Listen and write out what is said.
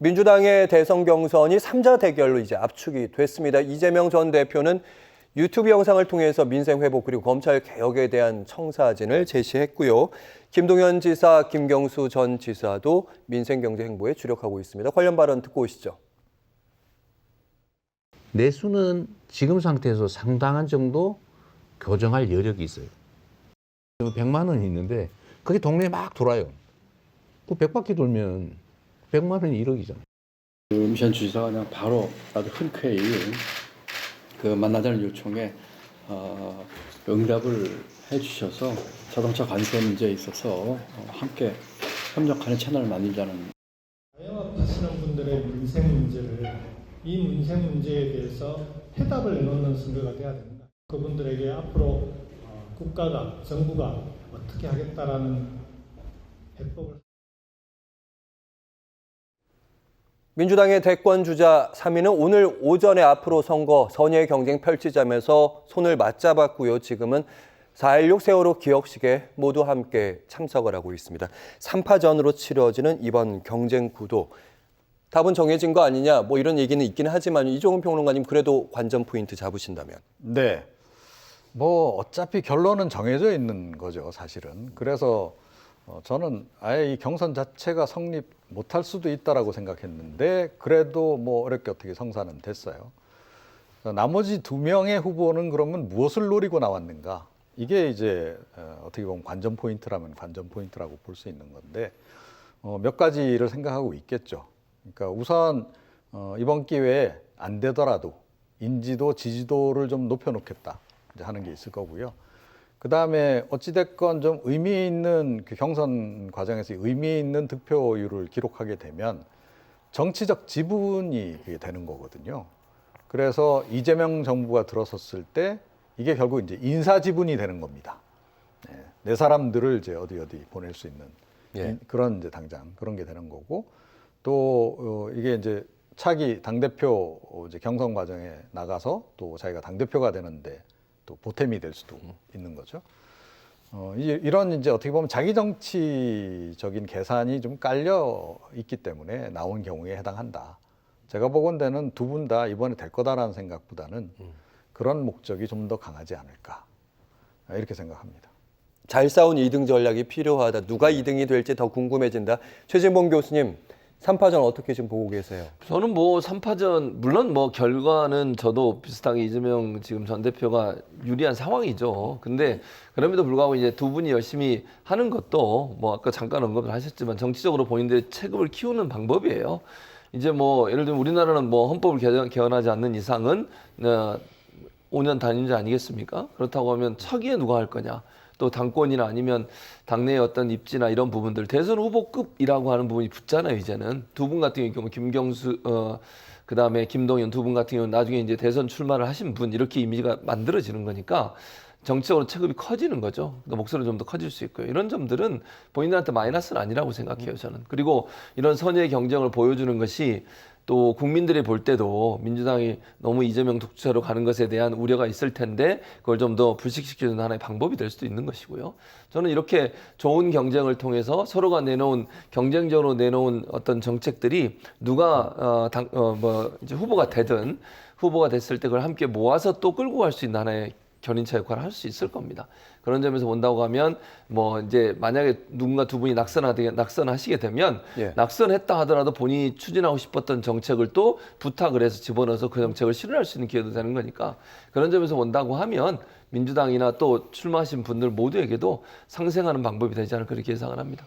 민주당의 대선 경선이 3자 대결로 이제 압축이 됐습니다. 이재명 전 대표는 유튜브 영상을 통해서 민생 회복 그리고 검찰 개혁에 대한 청사진을 제시했고요. 김동연 지사, 김경수 전 지사도 민생 경제 행보에 주력하고 있습니다. 관련 발언 듣고 오시죠. 내수는 지금 상태에서 상당한 정도 교정할 여력이 있어요. 100만 원이 있는데 그게 동네에 막 돌아요. 그 100바퀴 돌면 100만 원이 1억이잖아요. 미션 주지사가 그냥 바로 아주 흔쾌히 만나자는 요청에 응답을 해주셔서 자동차 관세 문제에 있어서 함께 협력하는 채널을 만들자는. 자영업하시는 분들의 민생 문제를 이 민생 문제에 대해서 해답을 내놓는 선거가 돼야 됩니다. 그분들에게 앞으로 국가가 정부가 어떻게 하겠다라는 해법을. 민주당의 대권 주자 3위는 오늘 오전에 앞으로 선거 선의의 경쟁 펼치자면서 손을 맞잡았고요. 지금은 4.16 세월호 기억식에 모두 함께 참석을 하고 있습니다. 3파전으로 치러지는 이번 경쟁 구도. 답은 정해진 거 아니냐 뭐 이런 얘기는 있긴 하지만 이종훈 평론가님 그래도 관전 포인트 잡으신다면. 네. 뭐 어차피 결론은 정해져 있는 거죠, 사실은. 그래서 저는 아예 이 경선 자체가 성립 못할 수도 있다라고 생각했는데 그래도 뭐 어렵게 어떻게 성사는 됐어요. 나머지 2명의 후보는 그러면 무엇을 노리고 나왔는가? 이게 이제 어떻게 보면 관전 포인트라면 관전 포인트라고 볼 수 있는 건데 몇 가지를 생각하고 있겠죠. 그러니까 우선 이번 기회에 안 되더라도 인지도, 지지도를 좀 높여놓겠다 이제 하는 게 있을 거고요. 그 다음에 어찌됐건 좀 의미 있는 그 경선 과정에서 의미 있는 득표율을 기록하게 되면 정치적 지분이 그게 되는 거거든요. 그래서 이재명 정부가 들어섰을 때 이게 결국 이제 인사 지분이 되는 겁니다. 내 사람들을 이제 어디 보낼 수 있는 그런 이제 당장 그런 게 되는 거고 또 이게 이제 차기 당대표 이제 경선 과정에 나가서 또 자기가 당대표가 되는데 또 보탬이 될 수도 있는 거죠. 이런 이제 어떻게 보면 자기 정치적인 계산이 좀 깔려 있기 때문에 나온 경우에 해당한다. 제가 보건대는 두 분 다 이번에 될 거다라는 생각보다는 그런 목적이 좀 더 강하지 않을까 이렇게 생각합니다. 잘 싸운 2등 전략이 필요하다. 누가 2등이 될지 더 궁금해진다. 최진봉 교수님. 3파전 어떻게 지금 보고 계세요? 저는 뭐 3파전 물론 뭐 결과는 저도 비슷하게 이재명 지금 전 대표가 유리한 상황이죠. 근데 그럼에도 불구하고 이제 두 분이 열심히 하는 것도 뭐 아까 잠깐 언급을 하셨지만 정치적으로 본인들의 체급을 키우는 방법이에요. 이제 뭐 예를 들면 우리나라는 뭐 헌법을 개헌하지 않는 이상은 5년 단임제 아니겠습니까? 그렇다고 하면 차기에 누가 할 거냐? 또 당권이나 아니면 당내의 어떤 입지나 이런 부분들 대선 후보급이라고 하는 부분이 붙잖아요. 이제는 두 분 같은 경우 김경수 그다음에 김동연 두 분 같은 경우는 나중에 이제 대선 출마를 하신 분 이렇게 이미지가 만들어지는 거니까 정치적으로 체급이 커지는 거죠. 그러니까 목소리가 좀 더 커질 수 있고요. 이런 점들은 본인들한테 마이너스는 아니라고 생각해요. 저는. 그리고 이런 선의의 경쟁을 보여주는 것이 또 국민들이 볼 때도 민주당이 너무 이재명 독주자로 가는 것에 대한 우려가 있을 텐데 그걸 좀 더 불식시키는 하나의 방법이 될 수도 있는 것이고요. 저는 이렇게 좋은 경쟁을 통해서 서로가 내놓은 경쟁적으로 내놓은 어떤 정책들이 누가 이제 후보가 되든 후보가 됐을 때 그걸 함께 모아서 또 끌고 갈 수 있는 하나의 견인차 역할을 할 수 있을 겁니다. 그런 점에서 본다고 하면 뭐 이제 만약에 누군가 두 분이 낙선하시게 되면 낙선했다 하더라도 본인이 추진하고 싶었던 정책을 또 부탁을 해서 집어넣어서 그 정책을 실현할 수 있는 기회도 되는 거니까 그런 점에서 본다고 하면 민주당이나 또 출마하신 분들 모두에게도 상생하는 방법이 되지 않을까 그렇게 예상을 합니다.